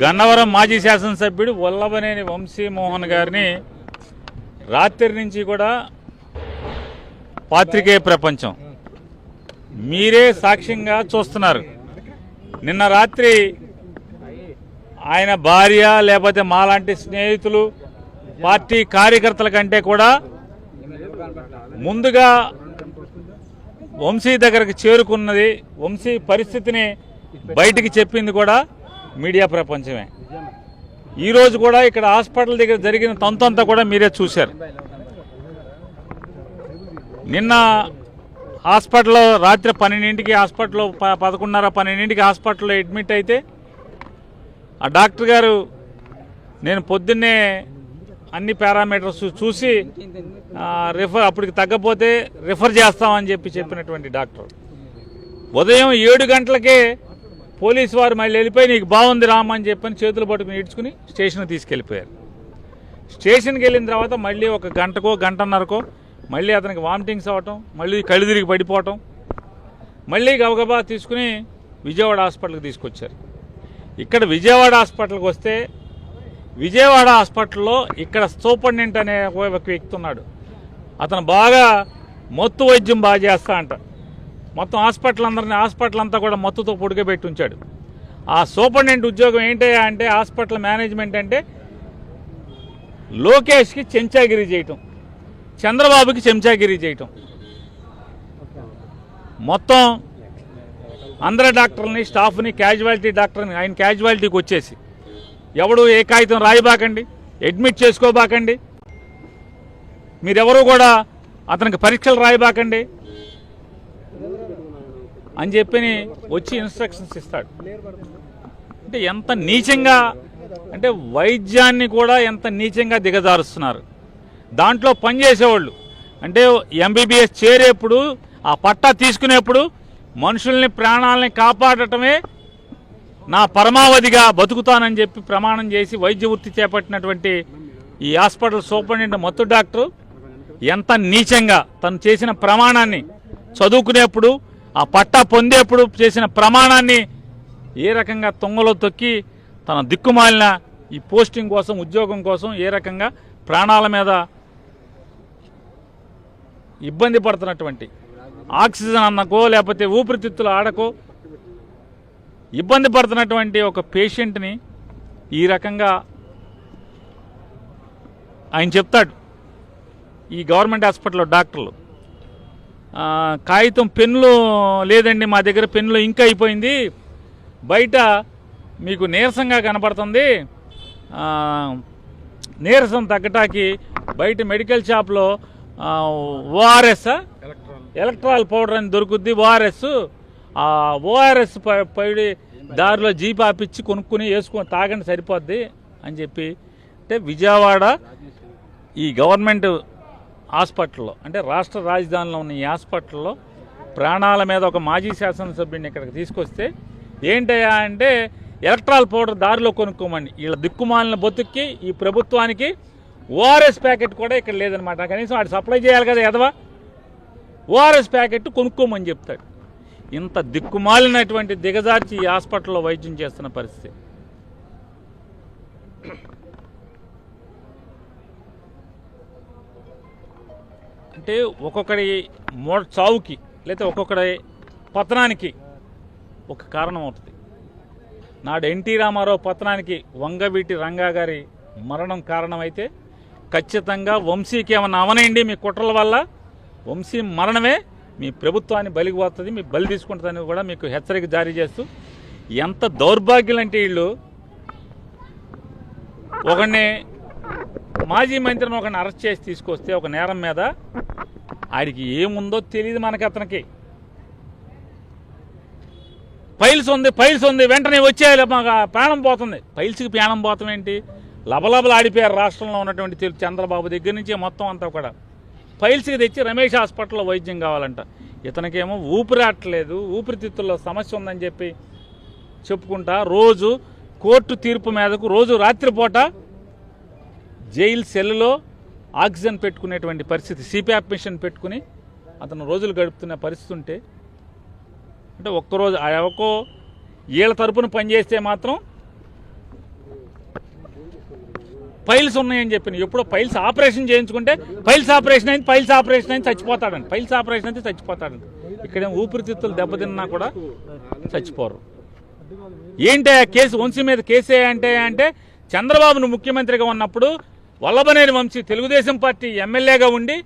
గన్నవరం మాజీ శాసనసభ్యుడు వల్లభనేని వంశీమోహన్ గారిని రాత్రి నుంచి కూడా పాత్రికేయ ప్రపంచం మీరే సాక్ష్యంగా చూస్తున్నారు. నిన్న రాత్రి ఆయన భార్య లేకపోతే మాలాంటి స్నేహితులు పార్టీ కార్యకర్తల కంటే కూడా ముందుగా వంశీ దగ్గరకు చేరుకున్నది, వంశీ పరిస్థితిని బయటికి చెప్పింది కూడా మీడియా ప్రపంచమే. ఈరోజు కూడా ఇక్కడ హాస్పిటల్ దగ్గర జరిగిన తంతంతా కూడా మీరే చూశారు. నిన్న హాస్పిటల్లో రాత్రి 12ంటికి హాస్పిటల్లో 11:30-12ంటికి హాస్పిటల్లో అడ్మిట్ అయితే ఆ డాక్టర్ గారు నేను పొద్దున్నే అన్ని పారామీటర్స్ చూసి అప్పటికి తగ్గపోతే రిఫర్ చేస్తామని చెప్పినటువంటి డాక్టర్ ఉదయం 7 గంటలకే పోలీసు వారు మళ్ళీ వెళ్ళిపోయి నీకు బాగుంది రామని చెప్పని చేతులు పట్టుకుని ఈడ్చుకుని స్టేషన్కి తీసుకెళ్ళిపోయారు. స్టేషన్కి వెళ్ళిన తర్వాత మళ్ళీ 1 గంటకో గంటన్నరకో మళ్ళీ అతనికి వామిటింగ్స్ అవ్వటం, మళ్ళీ కళ్ళు తిరిగి పడిపోవటం, మళ్ళీ గబగబా తీసుకుని విజయవాడ హాస్పిటల్కి తీసుకొచ్చారు. ఇక్కడ విజయవాడ హాస్పిటల్కి వస్తే విజయవాడ హాస్పిటల్లో ఇక్కడ సూపరింటెండెంట్ అనే ఒక వ్యక్తి ఉన్నాడు. అతను బాగా మత్తు వైద్యం బాగా చేస్తా అంట. మొత్తం హాస్పిటల్ అంతా కూడా మత్తుతో పొడిగబెట్టి ఉంచాడు. ఆ సూపరింటెండెంట్ ఉద్యోగం ఏంటయ్యా అంటే హాస్పిటల్ మేనేజ్మెంట్ అంటే లోకేష్కి చెంచాగిరి చేయటం, చంద్రబాబుకి చెంచాగిరి చేయటం, మొత్తం అందరి డాక్టర్ని స్టాఫ్ని క్యాజువాలిటీ డాక్టర్ని ఆయన క్యాజువాలిటీకి వచ్చేసి ఎవడు ఏ కాగితం రాయబాకండి, అడ్మిట్ చేసుకోబాకండి, మీరెవరూ కూడా అతనికి పరీక్షలు రాయబాకండి అని చెప్పి వచ్చి ఇన్స్ట్రక్షన్స్ ఇస్తాడు. అంటే ఎంత నీచంగా, అంటే వైద్యాన్ని కూడా ఎంత నీచంగా దిగజారుస్తున్నారు. దాంట్లో పనిచేసేవాళ్ళు అంటే ఎంబీబీఎస్ చేరేప్పుడు ఆ పట్టా తీసుకునేప్పుడు మనుషుల్ని ప్రాణాలని కాపాడటమే నా పరమావధిగా బతుకుతానని చెప్పి ప్రమాణం చేసి వైద్య వృత్తి చేపట్టినటువంటి ఈ హాస్పిటల్ సూపరింటెండెంట్ మత్తు డాక్టరు ఎంత నీచంగా తను చేసిన ప్రమాణాన్ని చదువుకునేప్పుడు ఆ పట్టా పొందేప్పుడు చేసిన ప్రమాణాన్ని ఏ రకంగా తొంగలో తొక్కి తన దిక్కుమాలిన ఈ పోస్టింగ్ కోసం ఉద్యోగం కోసం ఏ రకంగా ప్రాణాల మీద ఇబ్బంది పడుతున్నటువంటి ఆక్సిజన్ అన్నకో లేకపోతే ఊపిరితిత్తులు ఆడకో ఇబ్బంది పడుతున్నటువంటి ఒక పేషెంట్ని ఈ రకంగా ఆయన చెప్తాడు. ఈ గవర్నమెంట్ హాస్పిటల్లో డాక్టర్లు కాగితం పెన్నులు లేదండి మా దగ్గర పెన్నులు ఇంక్ అయిపోయింది, బయట మీకు నీరసంగా కనపడుతుంది, నీరసం తగ్గటానికి బయట మెడికల్ షాప్లో ఓఆర్ఎస్ ఎలక్ట్రాల్ పౌడర్ అని దొరుకుద్ది, ఓఆర్ఎస్ పడి దారిలో జీప్ ఆపిచ్చి కొనుక్కుని వేసుకొని తాగండి సరిపోద్ది అని చెప్పి. అంటే విజయవాడ ఈ గవర్నమెంట్ హాస్పిటల్లో అంటే రాష్ట్ర రాజధానిలో ఉన్న ఈ హాస్పిటల్లో ప్రాణాల మీద ఒక మాజీ శాసనసభ్యుడిని ఇక్కడికి తీసుకొస్తే ఏంటయ్యా అంటే ఎలక్ట్రాల్ పౌడర్ దారిలో కొనుక్కోమండి. వీళ్ళ దిక్కుమాలిన బతుక్కి ఈ ప్రభుత్వానికి ఓఆర్ఎస్ ప్యాకెట్ కూడా ఇక్కడ లేదనమాట. కనీసం వాడు సప్లై చేయాలి కదా ఎదవా, ఓఆర్ఎస్ ప్యాకెట్ కొనుక్కోమని చెప్తాడు. ఇంత దిక్కుమాలినటువంటి దిగజార్చి ఈ హాస్పిటల్లో వైద్యం చేస్తున్న పరిస్థితి. అంటే ఒక్కొక్కడి చావుకి లేకపోతే ఒక్కొక్కడి పతనానికి ఒక కారణం అవుతుంది. నాడు ఎన్టీ రామారావు పతనానికి వంగవీటి రంగా గారి మరణం కారణమైతే ఖచ్చితంగా వంశీకి ఏమన్నా అవనండి మీ కుట్రల వల్ల వంశీ మరణమే మీ ప్రభుత్వాన్ని బలికి పోతుంది, మీ బలి తీసుకుంటుందని కూడా మీకు హెచ్చరిక జారీ చేస్తూ ఎంత దౌర్భాగ్యులంటే వీళ్ళు ఒకడిని మాజీ మంత్రిని ఒకరిని అరెస్ట్ చేసి తీసుకొస్తే ఒక నేరం మీద ఆడికి ఏముందో తెలియదు మనకి. అతనికి ఫైల్స్ ఉంది వెంటనే వచ్చేయాలి మాకు ప్రాణం పోతుంది. ఫైల్స్కి ప్రాణం పోతాం ఏంటి, లబలబలు ఆడిపోయారు రాష్ట్రంలో ఉన్నటువంటి చంద్రబాబు దగ్గర నుంచి మొత్తం అంతా కూడా ఫైల్స్కి తెచ్చి రమేష్ హాస్పిటల్లో వైద్యం కావాలంట. ఇతనికేమో ఊపిరాట్లేదు, ఊపిరితిత్తుల్లో సమస్య ఉందని చెప్పి చెప్పుకుంటా రోజు కోర్టు తీర్పు మీదకు రోజు రాత్రిపూట జైలు సెల్లో ఆక్సిజన్ పెట్టుకునేటువంటి పరిస్థితి, సిపిఆప్ మిషన్ పెట్టుకుని అతను రోజులు గడుపుతున్న పరిస్థితి ఉంటే అంటే ఒక్కరోజు ఎవకో వీళ్ళ తరపున పనిచేస్తే మాత్రం పైల్స్ ఉన్నాయని చెప్పిన ఎప్పుడో పైల్స్ ఆపరేషన్ చేయించుకుంటే పైల్స్ ఆపరేషన్ అయింది చచ్చిపోతాడండి. పైల్స్ ఆపరేషన్ అయితే చచ్చిపోతాడండి. ఇక్కడేం ఊపిరితిత్తులు దెబ్బతిన్నా కూడా చచ్చిపోరు. ఏంటి కేసు వంశీ మీద కేసే అంటే చంద్రబాబును ముఖ్యమంత్రిగా ఉన్నప్పుడు వల్లభనేని వంశీ తెలుగుదేశం పార్టీ ఎమ్మెల్యేగా ఉండి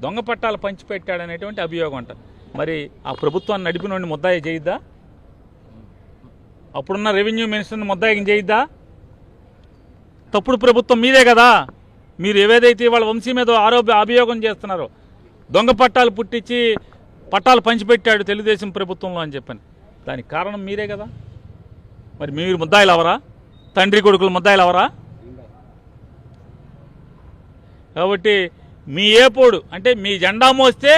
దొంగ పట్టాలు పంచిపెట్టాడనేటువంటి అభియోగం అంట. మరి ఆ ప్రభుత్వాన్ని నడిపినోడిని ముద్దాయి చేయిద్దా? అప్పుడున్న రెవెన్యూ మినిస్టర్ని ముద్దాయి చేయిద్దా? తప్పుడు ప్రభుత్వం మీదే కదా. మీరు ఏవేదైతే వాళ్ళ వంశీ మీద అభియోగం చేస్తున్నారో దొంగ పట్టాలు పుట్టించి పట్టాలు పంచిపెట్టాడు తెలుగుదేశం ప్రభుత్వంలో అని చెప్పని, దానికి కారణం మీరే కదా. మరి మీరు ముద్దాయిలు అవరా? తండ్రి కొడుకులు ముద్దాయిలు అవరా? కాబట్టి మీ ఏపోడు అంటే మీ జెండా మోస్తే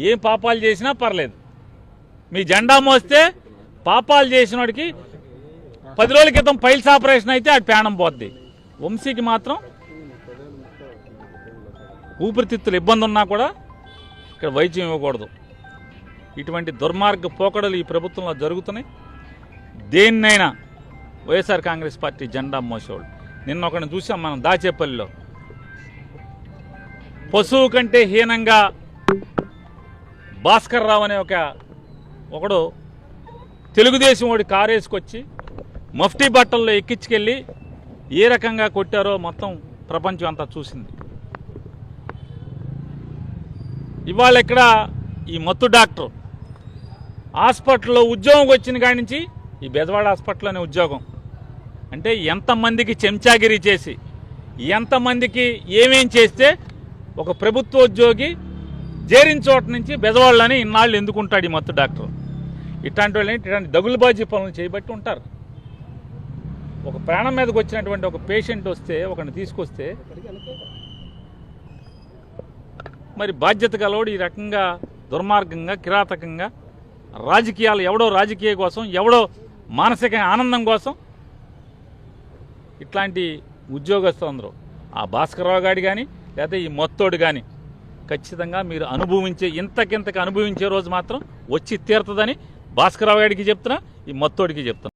ఏం పాపాలు చేసినా పర్లేదు. మీ జెండా మోస్తే పాపాలు చేసిన వాడికి 10 రోజుల క్రితం పైల్స్ ఆపరేషన్ అయితే అది ప్రాణం పోద్ది. వంశీకి మాత్రం ఊపిరితిత్తులు ఇబ్బంది ఉన్నా కూడా ఇక్కడ వైద్యం ఇవ్వకూడదు. ఇటువంటి దుర్మార్గ పోకడలు ఈ ప్రభుత్వంలో జరుగుతున్నాయి. దేన్నైనా వైఎస్ఆర్ కాంగ్రెస్ పార్టీ జెండా మోసేవాళ్ళు. నిన్న ఒకరిని చూసాం మనం దాచేపల్లిలో. పశువు కంటే హీనంగా భాస్కర్ రావు అనే ఒకడు తెలుగుదేశం వాడి కారు వేసుకొచ్చి మఫ్టీ బట్టల్లో ఎక్కించుకెళ్ళి ఏ రకంగా కొట్టారో మొత్తం ప్రపంచం అంతా చూసింది. ఇవాళ ఇక్కడ ఈ మత్తు డాక్టర్ హాస్పిటల్లో ఉద్యోగం వచ్చిన కాడి నుంచి ఈ బెజవాడ హాస్పిటల్లోనే ఉద్యోగం అంటే ఎంతమందికి చెంచాగిరి చేసి ఎంతమందికి ఏమేం చేస్తే ఒక ప్రభుత్వ ఉద్యోగి చేరిన చోట నుంచి బెజవాడలోనే ఇన్నాళ్ళు ఎందుకుంటాడు ఈ మత్తు డాక్టర్. ఇట్లాంటి వాళ్ళని ఇట్లాంటి దగులుబాజీ పనులు చేయబట్టి ఉంటారు. ఒక ప్రాణం మీదకి వచ్చినటువంటి ఒక పేషెంట్ వస్తే ఒకరిని తీసుకొస్తే మరి బాధ్యత గలవాడు ఈ రకంగా దుర్మార్గంగా కిరాతకంగా రాజకీయాలు ఎవడో రాజకీయ కోసం ఎవడో మానసిక ఆనందం కోసం ఇట్లాంటి ఉద్యోగస్తులు అందరూ ఆ భాస్కర్రావు గారి కానీ లేదా ఈ మొత్తోడు కానీ ఖచ్చితంగా మీరు ఇంతకింతకి అనుభవించే రోజు మాత్రం వచ్చి తీరుతుందని భాస్కర్రావు గారికి చెప్తున్నా, ఈ మొత్తోడికి చెప్తున్నా.